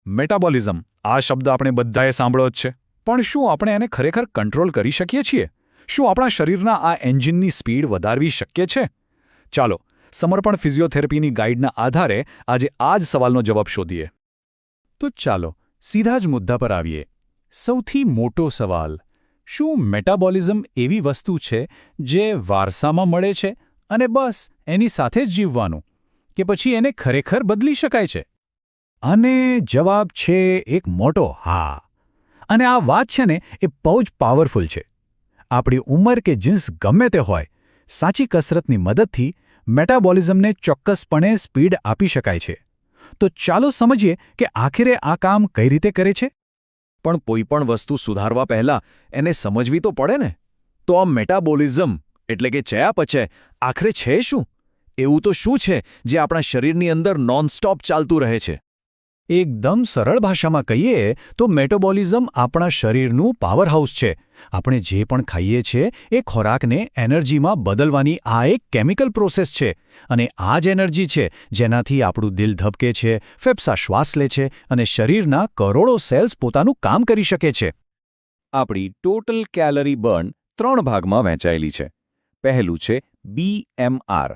Metabolism આ શબ્દ આપણે બધાએ સાંભળ્યો જ છે, પણ શું આપણે એને ખરેખર કંટ્રોલ કરી શકીએ છીએ? શું આપણા શરીરના આ એન્જિનની સ્પીડ વધારવી શક્ય છે? ચાલો સમર્પણ ફિઝિયોથેરાપીની ગાઈડના આધારે આજે આ જ સવાલનો જવાબ શોધીએ. તો ચાલો સીધા જ મુદ્દા પર આવીએ. સૌથી મોટો સવાલ, શું મેટાબોલિઝમ એવી વસ્તુ છે જે વારસામાં મળે છે અને બસ એની સાથે જ જીવવાનું, કે પછી એને ખરેખર બદલી શકાય છે? અને જવાબ છે એક મોટો હા. અને આ વાત છે ને એ બહુ જ પાવરફુલ છે. આપણી ઉંમર કે જીન્સ ગમે તે હોય, સાચી કસરતની મદદથી મેટાબોલિઝમને ચોક્કસપણે સ્પીડ આપી શકાય છે. તો ચાલો સમજીએ કે આખરે આ કામ કઈ રીતે કરે છે. પણ કોઈ પણ વસ્તુ સુધારવા પહેલાં એને સમજવી તો પડે ને. તો આ મેટાબોલિઝમ એટલે કે ચયાપચય આખરે છે શું? એવું તો શું છે જે આપણા શરીરની અંદર નોનસ્ટોપ ચાલતું રહે છે? એકદમ સરળ ભાષામાં કહીએ તો મેટાબોલિઝમ આપણા શરીરનું પાવરહાઉસ છે. આપણે જે પણ ખાઈએ છીએ એ ખોરાકને એનર્જીમાં બદલવાની આ એક કેમિકલ પ્રોસેસ છે. અને આ જ એનર્જી છે જેનાથી આપણું દિલ ધબકે છે, ફેફસા શ્વાસ લે છે અને શરીરના કરોડો સેલ્સ પોતાનું કામ કરી શકે છે. આપણી ટોટલ કેલરી બર્ન 3 ભાગમાં વહેંચાયેલી છે. પહેલું છે BMR,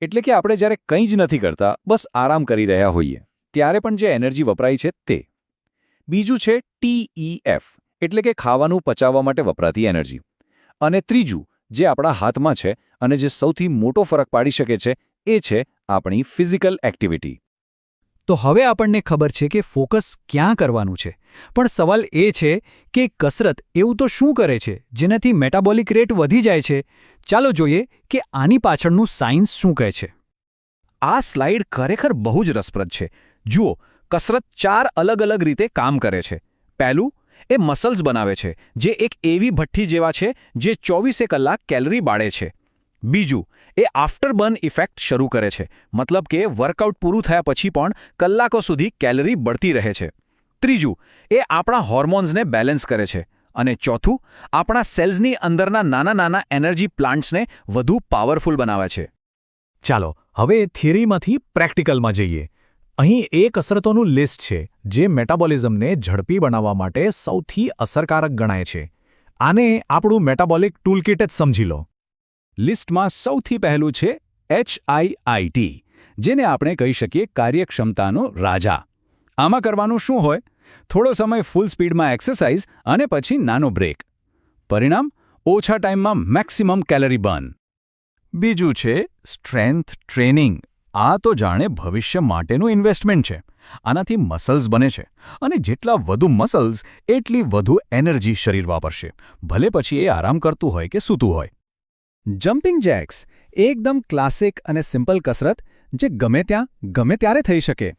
એટલે કે આપણે જ્યારે કંઈ જ નથી કરતા, બસ આરામ કરી રહ્યા હોઈએ ત્યારે પણ જે એનર્જી વપરાય છે તે. બીજું છે TEF, એટલે કે ખાવાનું પચાવવા માટે વપરાતી એનર્જી. અને ત્રીજું જે આપણા હાથમાં છે અને જે સૌથી મોટો ફરક પાડી શકે છે એ છે આપણી ફિઝિકલ એક્ટિવિટી. તો હવે આપણને ખબર છે કે ફોકસ ક્યાં કરવાનું છે, પણ સવાલ એ છે કે કસરત એવું તો શું કરે છે જેનાથી મેટાબોલિક રેટ વધી જાય છે? ચાલો જોઈએ કે આની પાછળનું સાયન્સ શું કહે છે. આ સ્લાઇડ ખરેખર બહુ જ રસપ્રદ છે. જુઓ, કસરત 4 અલગ અલગ રીતે કામ કરે છે. પહેલું, એ મસલ્સ બનાવે છે, જે એક એવી ભઠ્ઠી જેવા છે જે 24 કલાક કેલરી બાળે છે. બીજું, એ આફ્ટરબર્ન ઇફેક્ટ શરૂ કરે છે, મતલબ કે વર્કઆઉટ પૂરું થયા પછી પણ કલાકો સુધી કેલરી બળતી રહે છે. ત્રીજું, એ આપણા હોર્મોન્સને બેલેન્સ કરે છે. અને ચોથું, આપણા સેલ્સની અંદરના નાના નાના એનર્જી પ્લાન્ટ્સને વધુ પાવરફુલ બનાવે છે. ચાલો હવે થિયરીમાંથી પ્રેક્ટિકલમાં જઈએ. અહીં એ કસરતોનું લિસ્ટ છે જે મેટાબોલિઝમને ઝડપી બનાવવા માટે સૌથી અસરકારક ગણાય છે. આને આપણું મેટાબોલિક ટૂલકિટ જ સમજી લો. લિસ્ટમાં સૌથી પહેલું છે HIIT, જેને આપણે કહી શકીએ કાર્યક્ષમતાનો રાજા. આમાં કરવાનું શું હોય? થોડો સમય ફૂલ સ્પીડમાં એક્સરસાઇઝ અને પછી નાનો બ્રેક. પરિણામ? ઓછા ટાઈમમાં મેક્સિમમ કેલરી બર્ન. બીજું છે સ્ટ્રેન્થ ટ્રેનિંગ. આ તો જાણે ભવિષ્ય માટેનું ઇન્વેસ્ટમેન્ટ છે. આનાથી મસલ્સ બને છે અને જેટલા વધુ મસલ્સ એટલી વધુ એનર્જી શરીર વાપરશે, ભલે પછી એ આરામ કરતું હોય કે સૂતું હોય. જમ્પિંગ જેક્સ એકદમ ક્લાસિક અને સિમ્પલ કસરત જે ગમે ત્યાં ગમે ત્યારે થઈ શકે.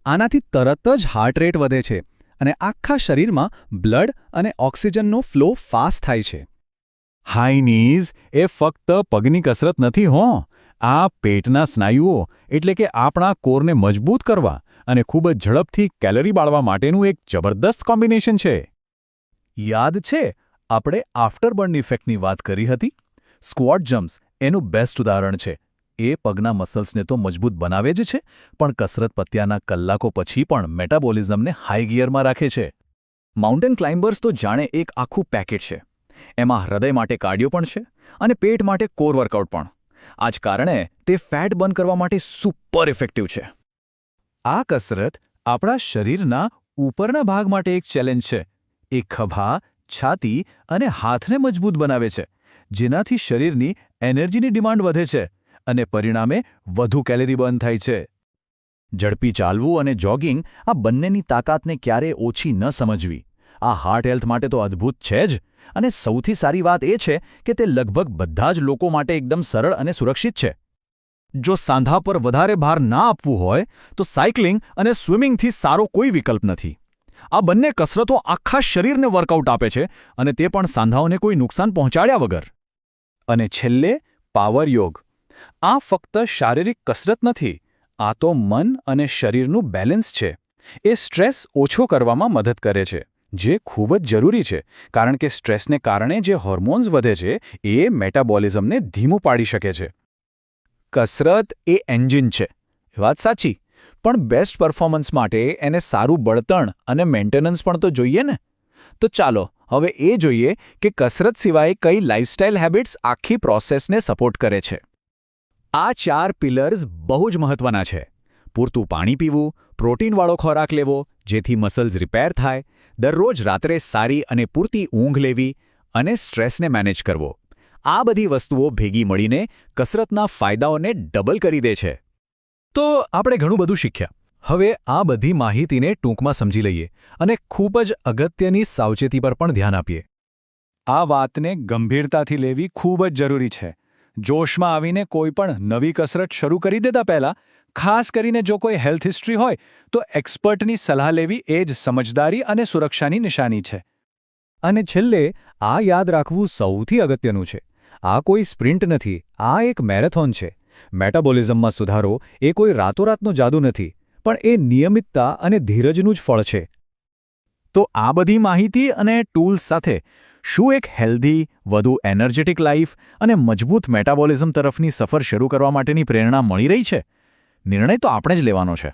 આનાથી તરત જ હાર્ટ રેટ વધે છે અને આખા શરીરમાં બ્લડ અને ઓક્સિજનનો ફ્લો ફાસ્ટ થાય છે. હાઈ નીઝ એ ફક્ત પગની કસરત નથી હો. આ પેટના સ્નાયુઓ એટલે કે આપણા કોરને મજબૂત કરવા અને ખૂબ જ ઝડપથી કેલરી બાળવા માટેનું એક જબરદસ્ત કોમ્બિનેશન છે. યાદ છે આપણે આફ્ટરબર્ન ઇફેક્ટની વાત કરી હતી? સ્ક્વોટ જમ્પ્સ એનું બેસ્ટ ઉદાહરણ છે. એ પગના મસલ્સને તો મજબૂત બનાવે જ છે, પણ કસરત પત્યાના કલાકો પછી પણ મેટાબોલિઝમને હાઈ ગિયરમાં રાખે છે. માઉન્ટેન ક્લાઇમ્બર્સ તો જાણે એક આખું પેકેટ છે. એમાં હૃદય માટે કાર્ડિયો પણ છે અને પેટ માટે કોર વર્કઆઉટ પણ. આ જ કારણે તે ફેટ બર્ન કરવા માટે સુપર ઇફેક્ટિવ છે. આ કસરત આપણા શરીરના ઉપરના ભાગ માટે એક ચેલેન્જ છે. એ ખભા, છાતી અને હાથને મજબૂત બનાવે છે, જેનાથી શરીરની એનર્જીની ડિમાન્ડ વધે છે અને પરિણામે વધુ કેલરી બર્ન થાય છે. ઝડપી ચાલવું અને જોગિંગ આ બંનેની તાકાતને ક્યારેય ઓછી ન સમજવી. આ હાર્ટ હેલ્થ માટે તો અદ્ભુત છે જ. અને સૌથી સારી વાત એ છે કે તે લગભગ બધા જ લોકો માટે એકદમ સરળ અને સુરક્ષિત છે. જો સાંધા પર વધારે ભાર ના આપવું હોય તો સાયકલિંગ અને સ્વિમિંગથી સારો કોઈ વિકલ્પ નથી. આ બંને કસરતો આખા શરીરને વર્કઆઉટ આપે છે અને તે પણ સાંધાઓને કોઈ નુકસાન પહોંચાડ્યા વગર. અને છેલ્લે પાવર યોગ. આ ફક્ત શારીરિક કસરત નથી, આ તો મન અને શરીરનું બેલેન્સ છે. એ સ્ટ્રેસ ઓછો કરવામાં મદદ કરે છે, જે ખૂબ જ જરૂરી છે, કારણ કે સ્ટ્રેસને કારણે જે હોર્મોન્સ વધે છે એ મેટાબોલિઝમને ધીમું પાડી શકે છે. કસરત એ એન્જિન છે, વાત સાચી, પણ બેસ્ટ પરફોર્મન્સ માટે એને સારું બળતણ અને મેન્ટેનન્સ પણ તો જોઈએ ને. તો ચાલો હવે એ જોઈએ કે કસરત સિવાય કઈ લાઇફસ્ટાઇલ હેબિટ્સ આખી પ્રોસેસને સપોર્ટ કરે છે. આ 4 પિલર્સ બહુ જ મહત્વના છે. પૂરતું પાણી પીવું, પ્રોટીનવાળો ખોરાક લેવો જેથી મસલ્સ રિપેર થાય, દરરોજ રાત્રે સારી અને પૂરતી ઊંઘ લેવી અને સ્ટ્રેસને મેનેજ કરવો. આ બધી વસ્તુઓ ભેગી મળીને કસરતના ફાયદાઓને ડબલ કરી દે છે. તો આપણે ઘણું બધું શીખ્યા. હવે આ બધી માહિતીને ટૂંકમાં સમજી લઈએ અને ખૂબ જ અગત્યની સાવચેતી પર પણ ધ્યાન આપીએ. આ વાતને ગંભીરતાથી લેવી ખૂબ જ જરૂરી છે. જોશમાં આવીને કોઈ પણ નવી કસરત શરૂ કરી દેતા પહેલા, ખાસ કરીને જો કોઈ હેલ્થ હિસ્ટ્રી હોય, તો એક્સપર્ટની સલાહ લેવી એ જ સમજદારી અને સુરક્ષાની નિશાની છે. અને છેલ્લે આ યાદ રાખવું સૌથી અગત્યનું છે. આ કોઈ સ્પ્રિન્ટ નથી, આ એક મેરેથોન છે. મેટાબોલિઝમમાં સુધારો એ કોઈ રાતોરાતનો જાદુ નથી, પણ એ નિયમિતતા અને ધીરજનું જ ફળ છે. તો આ બધી માહિતી અને ટૂલ્સ સાથે શું એક હેલ્ધી, વધુ એનર્જેટિક લાઈફ અને મજબૂત મેટાબોલિઝમ તરફની સફર શરૂ કરવા માટેની પ્રેરણા મળી રહી છે? નિર્ણય તો આપણે જ લેવાનો છે.